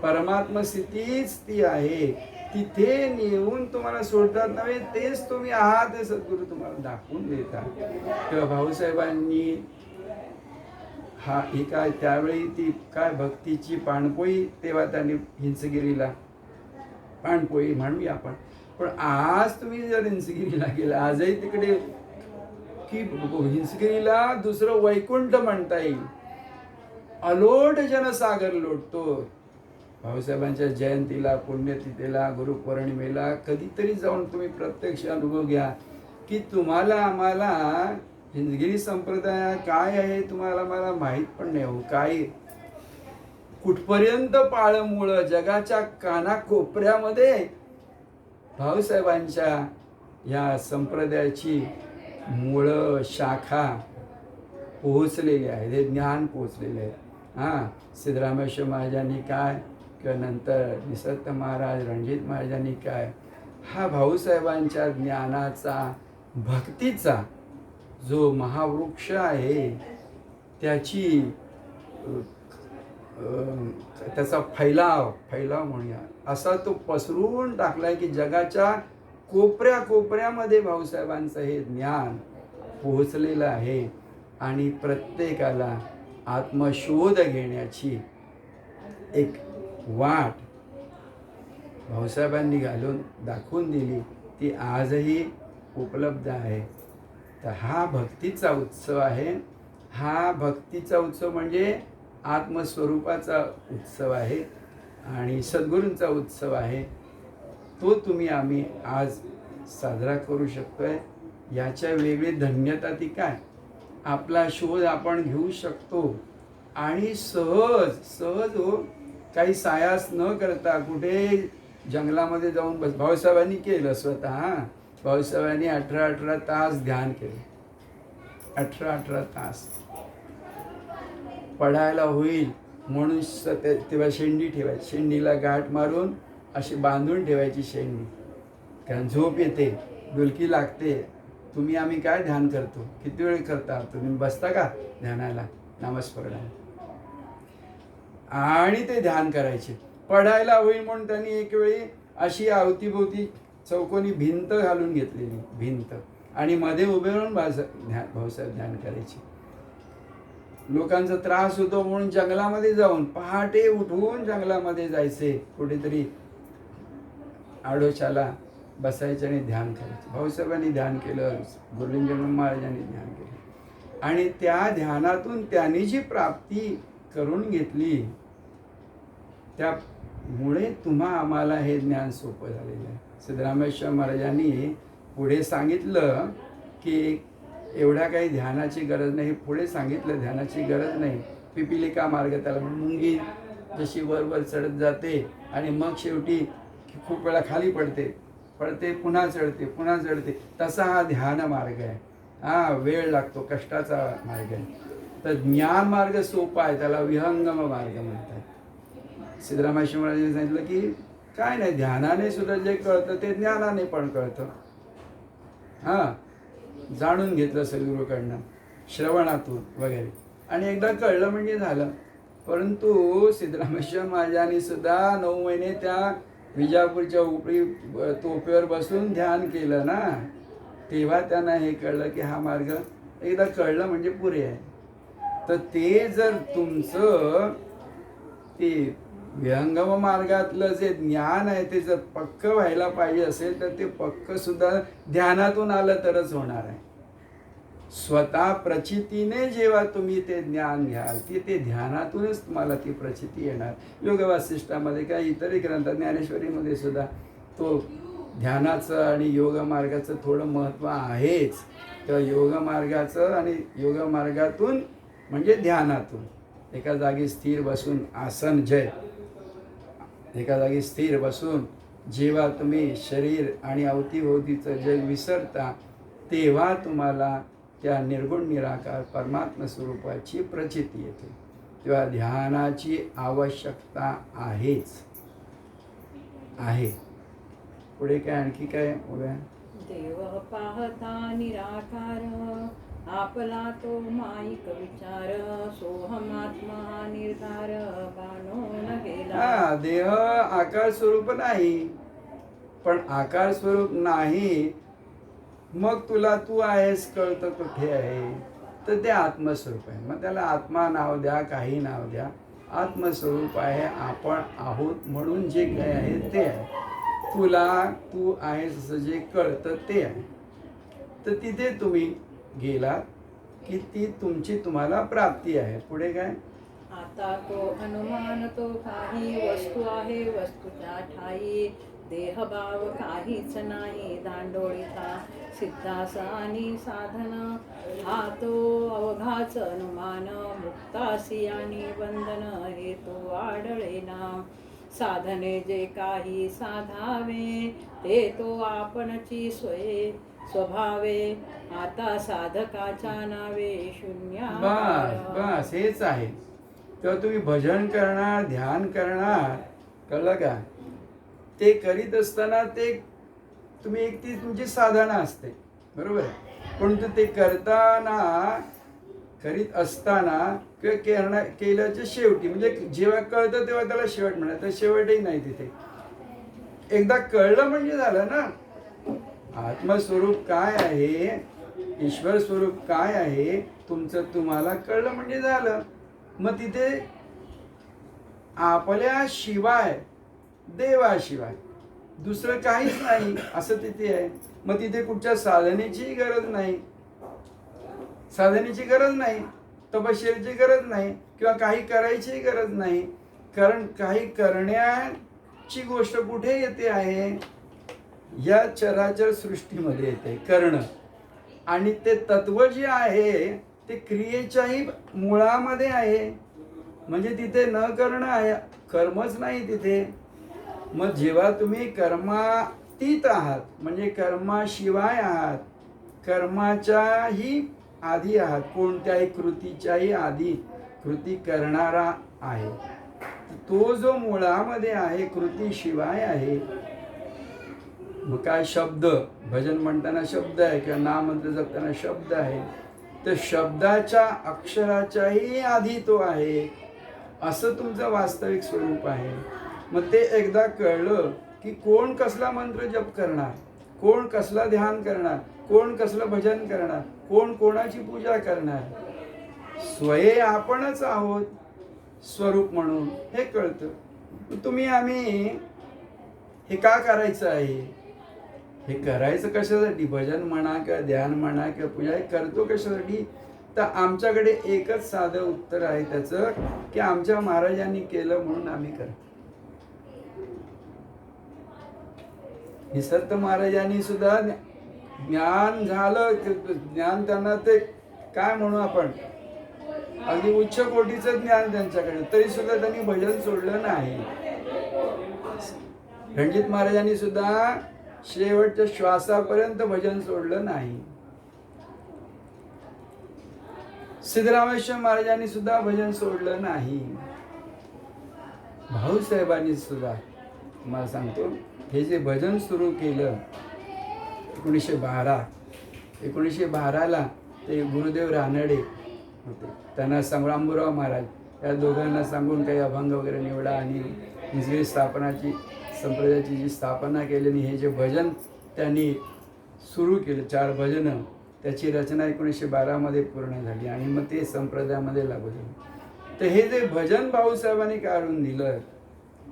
परमात्मा स्थितीच ती आहे. तिथे नेऊन तुम्हाला सोडतात नव्हे, तेच तुम्ही आहात हे सद्गुरू तुम्हाला दाखवून देतात. तेव्हा भाऊसाहेबांनी ही काय त्यावेळी ती काय भक्तीची पाणपोई तेव्हा त्यांनी हिंसगिरीला पाणपोई म्हणूया आपण. पण आज तुम्ही जर हिंसगिरीला गेला, आजही तिकडे की हिंसगिरीला दुसरं वैकुंठ म्हणता येईल. अलोट जनसागर लोटतो. भाऊसाहेबांच्या जयंतीला, पुण्यतिथीला, गुरुपौर्णिमेला कधीतरी जाऊन तुम्ही प्रत्यक्ष अनुभव घ्या की तुम्हाला आम्हाला हिंदगिरी संप्रदाय काय आहे तुम्हाला मला माहीत पण नाही हो. काय कुठपर्यंत पाळमुळं जगाच्या कानाकोपऱ्यामध्ये भाऊसाहेबांच्या या संप्रदायाची मुळं शाखा पोहोचलेली आहे. हे ज्ञान पोहोचलेले आहे. हां, सिद्धरामेश्वर महाराजांनी काय किंवा नंतर निसत्त महाराज, रणजित महाराजांनी काय, हा भाऊसाहेबांच्या ज्ञानाचा, भक्तीचा जो महावृक्ष आहे त्याची त्याचा फैलाव म्हणूया असा तो पसरून टाकलाय की जगाच्या कोपऱ्यामध्ये भाऊसाहेबांचं हे ज्ञान पोहोचलेलं आहे. आणि प्रत्येकाला आत्मशोध घेण्याची एक वाट भाऊसाहेबांनी घालून दाखवून दिली, ती आजही उपलब्ध आहे. तर हा भक्तीचा उत्सव आहे. हा भक्तीचा उत्सव म्हणजे आत्मस्वरूपाचा उत्सव आहे आणि सद्गुरूंचा उत्सव आहे. तो आम्ही आज साजरा करू शकतोय. याच्या वेगळी धन्यता ती काय आपला शोध आपण घेऊ शकतो. आणि सहज सहज हो, काही सायास न करता कुठे जंगलामध्ये जाऊन बस. भाऊसाहेबांनी केलं स्वतः. भाऊसाहेबांनी 18-18 तास ध्यान केलं. 18-18 तास पडायला होईल म्हणून तेव्हा शेंडी ठेवायची. शेंडीला गाठ मारून अशी बांधून ठेवायची शेंडी. कारण झोप येते, डुलकी लागते. आम्ही काय ध्यान करतो, किती वेळ करता तुम्ही? बसता का ध्यानाला, नामस्मरणाला? आणि ते ध्यान करायचे. पडायला होईल म्हणून त्यांनी एक वेळी अशी अवतीभोवती चौकोनी भिंत घालून घेतलेली, भिंत, आणि मध्ये उभे राहून भाऊसाहेब ध्यान करायचे. लोकांचा त्रास होतो म्हणून जंगलामध्ये जाऊन पहाटे उठवून जंगलामध्ये जायचे, कुठेतरी आडोशाला बसायचे आणि ध्यान करायचे. भाऊसाहेबांनी ध्यान केलं, गुरुलिंग महाराजांनी ध्यान केलं, आणि त्या ध्यानातून त्यांनी जी प्राप्ती करून घेतली त्यामुळे आम्हाला हे ज्ञान सोपं झालेलं आहे. सिद्धरामेश्वर महाराजांनी पुढे सांगितलं की एवढ्या काही ध्यानाची गरज नाही. पुढे सांगितलं ध्यानाची गरज नाही. पिपिलिका मार्ग त्याला, मुंगी जशी वर चढत जाते आणि मग शेवटी खूप वेळा खाली पडते, पुन्हा चढते, तसा हा ध्यान मार्ग आहे. हा वेळ लागतो, कष्टाचा मार्ग आहे. तर ज्ञान मार्ग सोपा आहे, त्याला विहंगम मार्ग म्हणतात. सिद्धरामेश्वर महाराजांनी सांगितलं की काय नाही, ध्यानाने सुद्धा जे कळतं ते ज्ञानाने पण कळतं. जाणून घेतलं सद्गुरूकडनं, श्रवणातून वगैरे, आणि एकदा कळलं म्हणजे झालं. परंतु सिद्धरामेश्वर महाराजांनी सुद्धा 9 महिने त्या विजापूरच्या उपरी तोफेवर बसून ध्यान केलं ना, तेव्हा त्यांना हे कळलं की हा मार्ग एकदा कळलं म्हणजे पुरे आहे. तर ते जर तुमचं ते विहंगम मार्गातलं जे ज्ञान आहे ते जर पक्क व्हायला पाहिजे असेल तर ते पक्क सुद्धा ध्यानातून आलं तरच होणार आहे. स्वतः प्रचितीने जेव्हा तुम्ही ते ज्ञान घ्याल ते ध्यानातूनच तुम्हाला ती प्रचिती येणार. योग वासिष्ठामध्ये काय इतरही ग्रंथ, ज्ञानेश्वरीमध्ये सुद्धा तो ध्यानाचं आणि योग मार्गाचं थोडं महत्त्व आहेच. तर योग मार्गाचं आणि योग मार्गातून म्हणजे ध्यानातून एका जागी स्थिर बसून, आसन जय, एका जागी स्थिर बसून जेव्हा तुम्ही शरीर आणि अवतीभोवतीचं जग विसरता तेव्हा तुम्हाला त्या निर्गुण निराकार परमात्मा स्वरूपाची प्रचिती येते. तेव्हा ध्यानाची आवश्यकता आहे. पुढे काय, आणखी काय बोलूया? देव पाहता निराकार, आपला तो माईक विचार, सोहमात्मा निर्धार, बाणून गेला. देह आकार स्वरूप नाही, पण आकार स्वरूप नाही मग तुला तू आहेस कळतं कुठे आहे? तर ते आत्मस्वरूप आहे. मग त्याला आत्मा नाव द्या, काही नाव द्या, आत्मस्वरूप आहे. आपण आहोत म्हणून जे काय आहे ते आहे. तुला तू आहेस असं जे कळतं ते आहे. तर तिथे तुम्ही गेलात की ती तुम्हाला प्राप्ती आहे. पुढे काय? आता तो अनुमान तो काही वस्तू आहे, वस्तूच्या ठाई देहभाव काहीच नाही. दांडोळीचा सिद्धास आणि साधन, हा तो अवघाच अनुमान. मुक्तासी आणि बंधन हे तो आढळेना. साधने जे काही साधावे ते तो आपणची स्वभावे. आता साधकाच्या नावे शून्य. बस हेच आहे. तेव्हा तुम्ही भजन करणार, ध्यान करणार, कळलं का? ते करीत असताना ते तुम्ही ती तुमची साधना असते, बरोबर आहे. परंतु ते करीत असताना किंवा केल्याच्या शेवटी म्हणजे जेव्हा कळतं तेव्हा त्याला शेवट म्हणा, तर शेवटही नाही तिथे. एकदा कळलं म्हणजे झालं ना. आत्मस्वरूप काय आहे, ईश्वर स्वरूप काय आहे, तुम्हाला कळलं म्हणजे झालं. मग तिथे आपल्या शिवाय, देवाशिवाय दुसरं काहीच नाही असं तिथे आहे. मग तिथे कुठच्या साधनेची गरज नाही, तपश्चर्येची गरज नाही, किंवा काही करायची गरज नाही. कारण काही करण्याची गोष्ट कुठे येते आहे? या चराचर सृष्टीमध्ये येते करणं. आणि ते तत्व जे आहे ते क्रियेच्याही मुळामध्ये आहे. म्हणजे तिथे न करणं आहे, कर्मच नाही तिथे. मग जेव्हा तुम्ही कर्मातीत आहात, म्हणजे कर्माशिवाय आहात, कर्माच्याही आधी आहात, कोणत्याही कृतीच्याही आधी कृती करणारा आहे, तो जो मुळामध्ये आहे, कृतीशिवाय आहे. मग काय शब्द, भजन म्हणताना शब्द आहे किंवा नाममंत्र जपताना शब्द आहे, तर शब्दाच्या अक्षराच्याही आधी तो आहे, असं तुमचं वास्तविक स्वरूप आहे. मग ते एकदा कळलं की कोण कसला मंत्र जप करणार, कोण कसला ध्यान करणार, कोण कसलं भजन करणार, कोण कोणाची पूजा करणार, स्वये आपणच आहोत स्वरूप म्हणून हे कळतं. तुम्ही आम्ही हे का करायचं आहे, हे करायचं कशासाठी, भजन म्हणा किंवा ध्यान म्हणा किंवा पूजा, हे करतो कशासाठी, तर आमच्याकडे एकच साधं उत्तर आहे त्याचं, की आमच्या महाराजांनी केलं म्हणून आम्ही करतो. निसर्ग महाराजांनी सुद्धा ज्ञान झालं, ज्ञान त्यांना ते काय म्हणू आपण, अगदी उच्च कोटीचं ज्ञान त्यांच्याकडे, तरी सुद्धा त्यांनी भजन सोडलं नाही. रणजित महाराजांनी सुद्धा शेवटच्या श्वासापर्यंत भजन सोडलं नाही. सिद्धरामेश्वर महाराजांनी सुद्धा भजन सोडलं नाही. भाऊसाहेबांनी सुद्धा, तुम्हाला सांगतो, हे जे भजन सुरू केलं 1912ला, ते गुरुदेव रानडे होते, त्यांना सांगून अंबुराव महाराज या दोघांना सांगून काही अभंग वगैरे निवडा आणि निजगी स्थापनाची संप्रदायाची जी स्थापना केली आणि हे जे भजन त्यांनी सुरू केलं, 4 भजनं, त्याची रचना 1912मध्ये पूर्ण झाली आणि मग ते संप्रदायामध्ये लागू झाले. तर हे जे भजन भाऊसाहेबांनी काढून दिलं,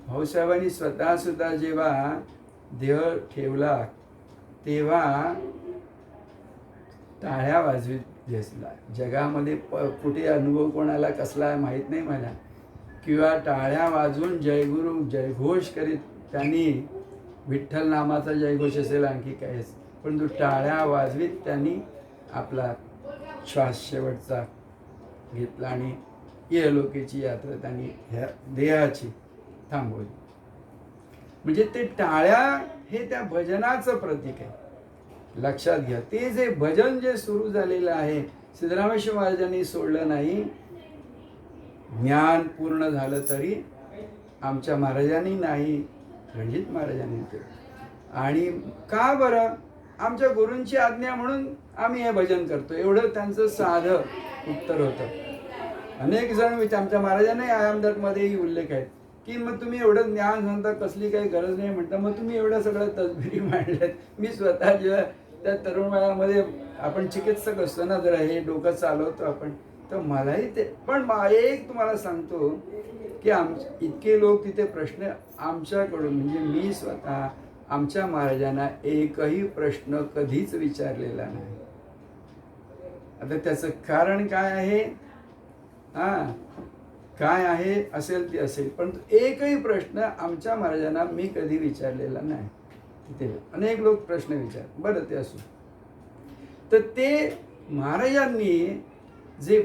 भाऊसाहेबांनी स्वतः सुद्धा जेव्हा देह ठेवला तेव्हा टाळ्या वाजवीत दिसला. जगामध्ये कुठे अनुभव कोणाला कसला आहे माहीत नाही मला, किंवा टाळ्या वाजवून जयगुरु जयघोष करीत त्यांनी, विठ्ठल नामाचा जयघोष असेल आणखी काय, परंतु टाळ्या वाजवीत त्यांनी आपला श्वास शेवटचा घेतला आणि इहलोकीची यात्रा त्यांनी ह्या देहाची थांबवली. म्हणजे ते टाळ्या हे त्या भजनाचं प्रतीक आहे, लक्षात घ्या. ते जे भजन जे सुरू झालेलं आहे, सिद्धरामेश्वर महाराजांनी सोडलं नाही. ज्ञान पूर्ण झालं तरी आमच्या महाराजांनी नाही, रणजित महाराजांनी केलं. आणि का बरं, आमच्या गुरूंची आज्ञा म्हणून आम्ही हे भजन करतो, एवढं त्यांचं साधं उत्तर होतं. अनेक जण आमच्या महाराजांनी आयामदत्तमध्येही उल्लेख आहेत की मग तुम्ही एवढं ज्ञान सांगता, कसली काही गरज नाही म्हणता, मग तुम्ही एवढं सगळं तसबिरी मांडल्यात. मी स्वतः जेव्हा त्या तरुण वयामध्ये, आपण चिकित्सक असतो ना, जरा हे डोकं चालवतो आपण, तर मलाही ते, पण एक तुम्हाला सांगतो की इतके लोक तिथे प्रश्न आमच्याकडून, म्हणजे मी स्वतः आमच्या महाराजांना एकही प्रश्न कधीच विचारलेला नाही. आता त्याचं कारण काय आहे, काय आहे असेल ते असेल, पण एकही प्रश्न आमच्या महाराजांना मी कधी विचारलेला नाही. तिथे अनेक लोक प्रश्न विचार, बरं ते असो. तर ते महाराजांनी जे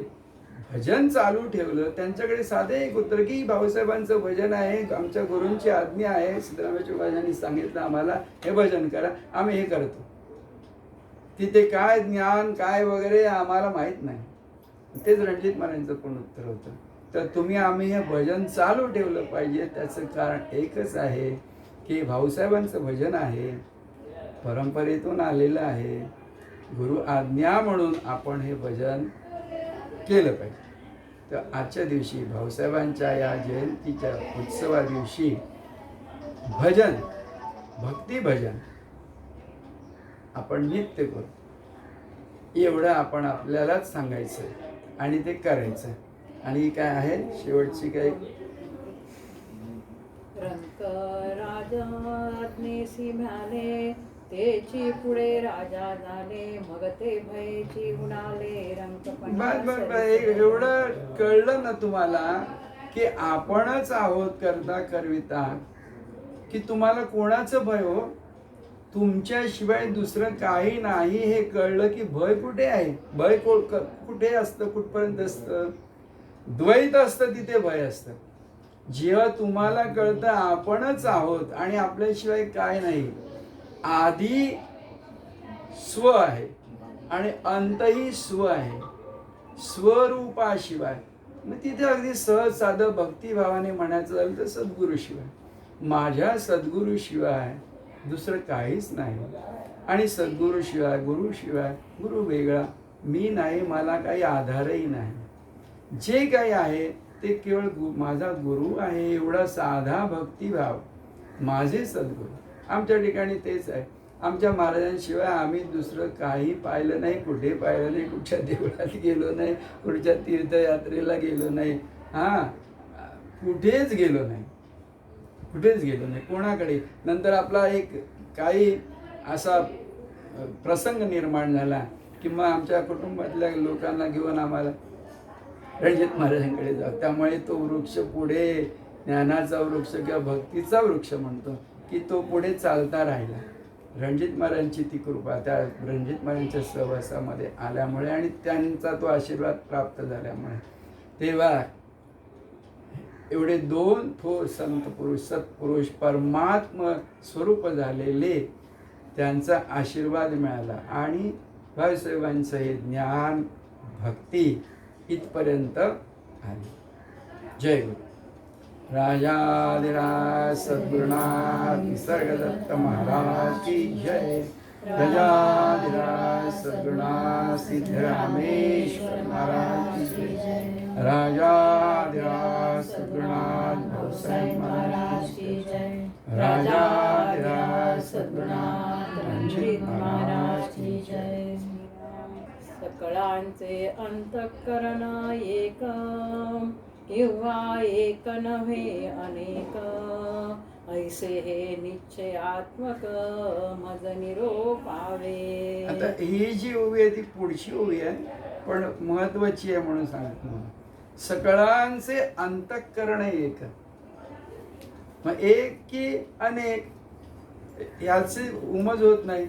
भजन चालू ठेवलं, त्यांच्याकडे साधे एक उत्तर की भाऊसाहेबांचं भजन आहे, आमच्या गुरूंची आज्ञा आहे, सिद्धरामेश्वर महाराजांनी सांगितलं आम्हाला हे भजन करा, आम्ही हे करतो. तिथे काय ज्ञान काय वगैरे आम्हाला माहीत नाही. तेच रणजित महाराजांचं पण उत्तर होतं. तर तुम्ही आम्ही हे भजन चालू ठेवलं पाहिजे, त्याचं कारण एकच आहे की भाऊसाहेबांचं भजन आहे, परंपरेतून आलेलं आहे, गुरु आज्ञा म्हणून आपण हे भजन केलं पाहिजे. तर आजच्या दिवशी भाऊसाहेबांच्या या जयंतीच्या उत्सवा दिवशी भजन, भक्ती भजन आपण नित्य करू, एवढं आपण आपल्यालाच सांगायचं आणि ते करायचं. आणि काय आहे शेवटची काय, रंक राजाज्ञेसी म्याले, तेची पुढे राजा झाले, मग ते भयची उडाले रंक. एवढं कळलं ना तुम्हाला की आपणच आहोत करता करविता, की तुम्हाला कोणाचं भय हो, तुमच्याशिवाय दुसरं काही नाही हे कळलं की भय कुठे आहे? भय कुठे असतं? कुठपर्यंत असतं? द्वैत असतं तिथे भय असतं. जेव्हा तुम्हाला कळतं आपणच आहोत आणि आपल्याशिवाय काय नाही, आधी स्व आहे आणि अंतही स्व आहे, स्वरूपाशिवाय, मग तिथे अगदी सहज साधं भक्तिभावाने म्हणायचं झालं तर सद्गुरूशिवाय, माझ्या सद्गुरूशिवाय दुसरं काहीच नाही. आणि सद्गुरूशिवाय, गुरुशिवाय, गुरु वेगळा, मी नाही, मला काही आधारही नाही. जे काही आहे ते केवळ माझा गुरु आहे, एवढा साधा भक्तिभाव, माझे सद्गुरू. आमच्या ठिकाणी तेच आहे. आमच्या महाराजांशिवाय आम्ही दुसरं काही पाहिलं नाही, कुठे पाहिलं नाही, कुठच्या देवळात गेलो नाही, कुठच्या तीर्थयात्रेला गेलो नाही, कुठेच गेलो नाही, कुठेच गेलो नाही कोणाकडे. नंतर आपला एक काही असा प्रसंग निर्माण झाला किंवा आमच्या कुटुंबातल्या लोकांना घेऊन आम्हाला रणजित महाराजांकडे जाऊ. त्यामुळे तो वृक्ष पुढे, ज्ञानाचा वृक्ष किंवा भक्तीचा वृक्ष म्हणतो, की तो पुढे चालता राहिला. रणजित महाराजांची ती कृपा त्या रणजित महाराजांच्या सहवासामध्ये आल्यामुळे आणि त्यांचा तो आशीर्वाद प्राप्त झाल्यामुळे, तेव्हा एवढे दोन थोर संत पुरुष, सत्पुरुष, परमात्म स्वरूप झालेले, त्यांचा आशीर्वाद मिळाला आणि भाईसाहेबांचं हे ज्ञान भक्ती इथपर्यंत आली. जय गुरु. राजाधिराज सद्गुरुनाथ निसर्गदत्त महाराज की जय. राजाधिराज सद्गुरुनाथ सिद्धरामेश्वर महाराज की जय. राजाधिराज सद्गुरुनाथ भाऊसाहेब महाराज की जय. राजाधिराज सद्गुरुनाथ रणजित महाराज की जय. सकळांचे अंतःकरण एक किंवा एक नव्हे अनेक, ऐसे हे निश्चयात्मक मज निरोपावे. आता ही जी ओवी आहे ती पुढची ओवी आहे, पण महत्वाची आहे म्हणून सांगतो. सकळांचे अंतःकरण एक, मग एक की अनेक याची उमज होत नाही,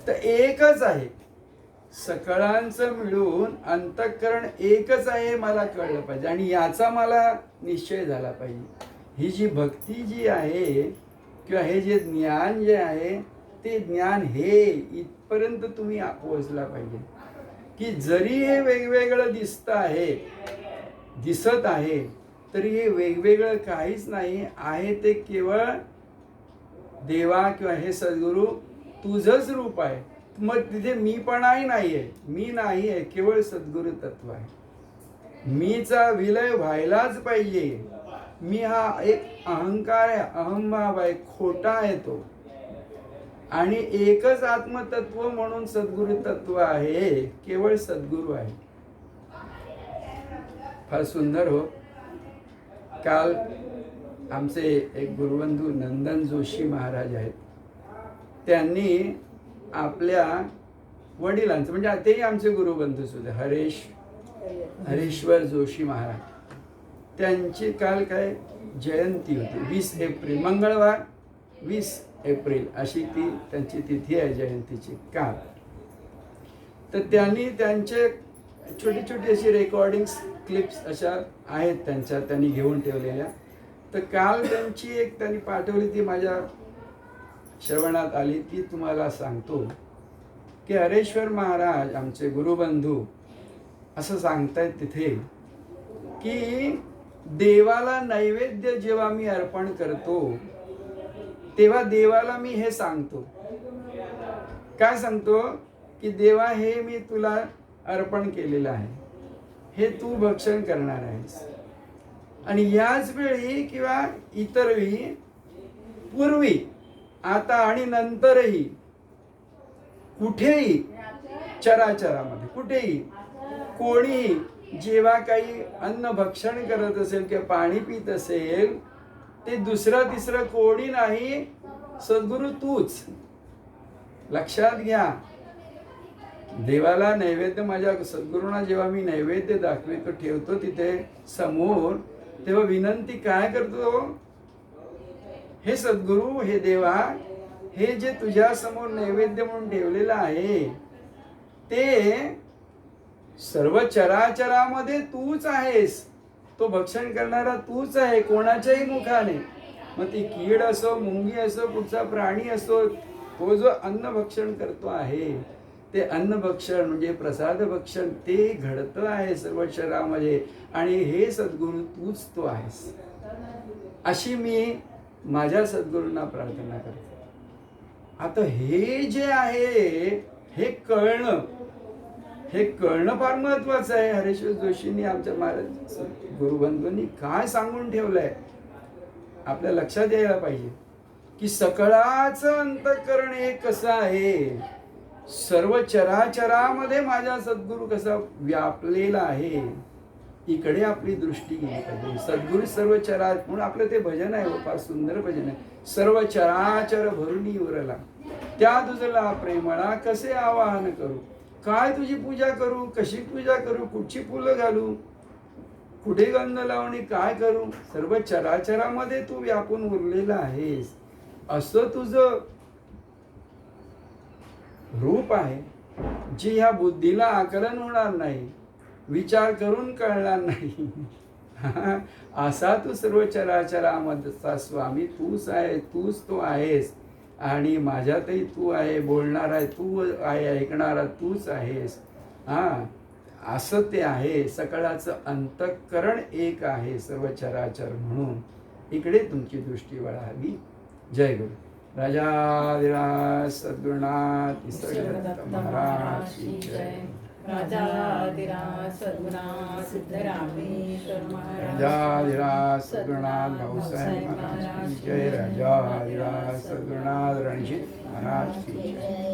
तर एकच आहे. सकळांचं मिळून अंतःकरण एकच आहे मला कळलं पाहिजे आणि याचा मला निश्चय झाला पाहिजे. ही जी भक्ती जी आहे किंवा हे जे ज्ञान जे आहे ते ज्ञान हे इथपर्यंत तुम्ही पोहोचला पाहिजे की जरी हे वेगवेगळं दिसत आहे तरी हे वेगवेगळं काहीच नाही आहे, ते केवळ देवा किंवा हे सद्गुरू तुझंच रूप आहे. मग तिथे मीपणाही नाहीये, मी नाही आहे, केवळ सद्गुरु तत्व आहे. मीचा विलय व्हायलाच पाहिजे. मी हा एक अहंकार आहे, अहंभाव आहे, खोटा आहे तो, आणि एकच आत्मतत्व म्हणून सद्गुरु तत्व आहे, केवळ सद्गुरु आहे. फार सुंदर हो. काल आमचे एक गुरुबंधू नंदन जोशी महाराज आहेत, त्यांनी आपल्या वडिलांचं, म्हणजे तेही आमचे गुरुबंधू सुद्धा, हरेश्वर जोशी महाराज, त्यांची काल काय जयंती होती. 20 एप्रिल, मंगळवार 20 एप्रिल अशी ती त्यांची तिथी आहे जयंतीची काल. तर त्यांनी त्यांचे छोटी छोटी अशी रेकॉर्डिंग्स क्लिप्स अशा आहेत त्यांच्या, त्यांनी घेऊन ठेवलेल्या. तर काल त्यांची एक त्यांनी पाठवली, ती माझ्या श्रवणात आली, ती तुम्हाला सांगतो. की हरेश्वर महाराज आमचे गुरुबंधू असं सांगतायत तिथे की देवाला नैवेद्य जेव्हा मी अर्पण करतो तेव्हा देवाला मी हे सांगतो. काय सांगतो? की देवा, हे मी तुला अर्पण केलेलं आहे, हे तू भक्षण करणार आहेस. आणि याच वेळी किंवा इतर वेळी, पूर्वी, आता आणि नंतरही, कुठेही चराचरामध्ये कुठेही कोणीही जेव्हा काही अन्न भक्षण करत असेल किंवा पाणी पित असेल, ते दुसरं तिसरं कोणी नाही, सद्गुरु तूच. लक्षात घ्या. देवाला नैवेद्य, माझ्या सद्गुरूंना जेव्हा मी नैवेद्य दाखवितो, ठेवतो तिथे समोर, तेव्हा विनंती काय करतो? हे सद्गुरू, हे देवा, हे जे तुझ्या समोर नैवेद्य म्हणून ठेवलेलं आहे ते सर्व चराचरामध्ये तूच आहेस. तो भक्षण करणारा तूच आहे, कोणाच्याही मुखाने. मग ती कीड असो, मुंगी असो, कुठचा प्राणी असो, तो जो अन्न भक्षण करतो आहे ते अन्न भक्षण म्हणजे प्रसाद भक्षण ते घडतं आहे सर्व शरीरामध्ये. आणि हे सद्गुरू तूच तो आहेस, अशी मी माझ्या सद्गुरूंना प्रार्थना करतो. आता हे जे आहे हे कळणं फार महत्वाचं आहे. हरेश्वर जोशींनी आमच्या महाराज गुरुबंधूंनी काय सांगून ठेवलंय आपल्या लक्षात यायला पाहिजे की सकळाचं अंतःकरण हे कसं आहे, सर्व चराचरामध्ये माझा सद्गुरू कसा व्यापलेला आहे, इकडे आपली दृष्टी गेली पाहिजे. सद्गुरू सर्व चरा म्हणून आपलं ते भजन आहे, फार सुंदर भजन आहे. सर्व चराचर भरून उरला त्या तुझला प्रेमळा कसे आवाहन करू, काय तुझी पूजा करू, कशी पूजा करू, कुठची फुलं घालू, कुठे गंध लावणी काय करू, सर्व चराचरामध्ये तू व्यापून उरलेला आहेस. असं तुझं रूप आहे जे ह्या बुद्धीला आकलन होणार नाही, विचार करून कळणार नाही. असा तू सर्व चराचरामधचा स्वामी तूच आहे, तूच तो आहेस. आणि माझ्यातही तू आहे, बोलणार आहे तू आहे, ऐकणारा तूच आहेस. असं ते आहे. सकळाचं अंतःकरण एक आहे सर्व चराचर म्हणून. इकडे तुमची दृष्टी वळावी. जय गुरु. राजाधिराज सद्गुरुनाथ निसर्गदत्त महाराज की जय. राजाधिराज सद्गुरुनाथ सिद्धरामेश्वर महाराज, राजाधिराज सद्गुरुनाथ भाऊसाहेब महाराज की जय. राजाधिराज सद्गुरुनाथ रणजित महाराज की जय.